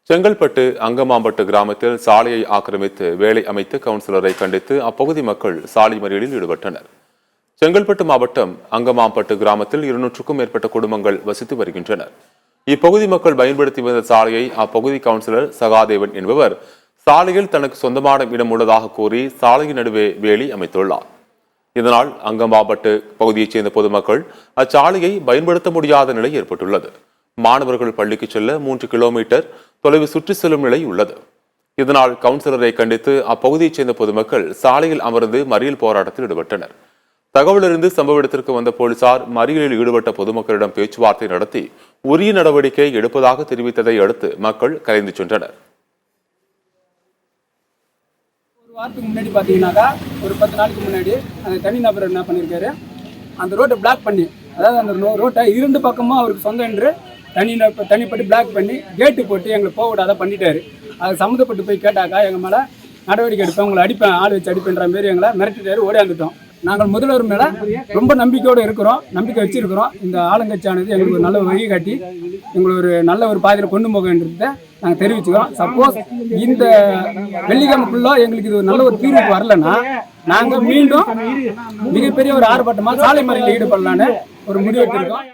செங்கல்பட்டு அங்கமாம்பட்டு கிராமத்தில் சாலையை ஆக்கிரமித்து வேலை அமைத்து கவுன்சிலரை கண்டித்து அப்பகுதி மக்கள் சாலை மறியலில் ஈடுபட்டனர். செங்கல்பட்டு மாவட்டம் அங்கமாம்பட்டு கிராமத்தில் 200க்கும் மேற்பட்ட குடும்பங்கள் வசித்து வருகின்றனர். இப்பகுதி மக்கள் பயன்படுத்தி வந்த சாலையை அப்பகுதி கவுன்சிலர் சகாதேவன் என்பவர் சாலையில் தனக்கு சொந்தமான இடம் உள்ளதாக கூறி சாலையின் நடுவே வேலி அமைத்துள்ளார். இதனால் அங்கமாம்பட்டு பகுதியைச் சேர்ந்த பொதுமக்கள் அச்சாலையை பயன்படுத்த முடியாத நிலை ஏற்பட்டுள்ளது. மாணவர்கள் பள்ளிக்கு செல்ல 3 கிலோமீட்டர் தொலைவு சுற்றி செல்லும் நிலை உள்ளது. இதனால் கவுன்சிலரை கண்டித்து அப்பகுதியைச் சேர்ந்த பொதுமக்கள் சாலையில் அமர்ந்து மறியல் போராட்டத்தில் ஈடுபட்டனர். தகவலிருந்து சம்பவ இடத்திற்கு வந்த போலீசார் மறியலில் ஈடுபட்ட பொதுமக்களிடம் பேச்சுவார்த்தை நடத்தி உரிய நடவடிக்கை எடுப்பதாக தெரிவித்ததை அடுத்து மக்கள் கலைந்து சென்றனர். ஒரு வாரத்துக்கு முன்னாடி பார்த்தீங்கன்னாக்கா ஒரு 10 நாளைக்கு முன்னாடி அந்த தனிநபர் என்ன பண்ணியிருக்காரு, அந்த ரோட்டை பிளாக் பண்ணி, அதாவது அந்த ரோட்டை 2 பக்கமும் அவருக்கு சொந்தம் என்று தனிப்பட்டு பிளாக் பண்ணி கேட்டு போட்டு எங்களுக்கு போக விடாத பண்ணிட்டாரு. அது சம்மந்தப்பட்டு போய் கேட்டாக்கா எங்கள் மேலே நடவடிக்கை எடுப்பேன், உங்களை அடிப்பேன், ஆள் வச்சு அடிப்பேன்ற மாரி எங்களை மிரட்டிட்டாரு. ஓடியாந்துட்டோம். நாங்கள் முதல்வர் மேலே ரொம்ப நம்பிக்கையோடு இருக்கிறோம், நம்பிக்கை வச்சுருக்கிறோம். இந்த ஆளுங்கட்சியானது எங்களுக்கு ஒரு நல்ல வழி காட்டி எங்களை ஒரு நல்ல ஒரு பாதையில் கொண்டு போகன்றதை நாங்கள் தெரிவிச்சுக்கிறோம். சப்போஸ் இந்த வெள்ளிக்கிழமைக்குள்ள எங்களுக்கு இது ஒரு நல்ல ஒரு தீர்வுக்கு வரலன்னா நாங்கள் மீண்டும் மிகப்பெரிய ஒரு ஆர்ப்பாட்டமாக சாலை மறியலில் ஈடுபடலான்னு ஒரு முடிவெடுத்திருக்கோம்.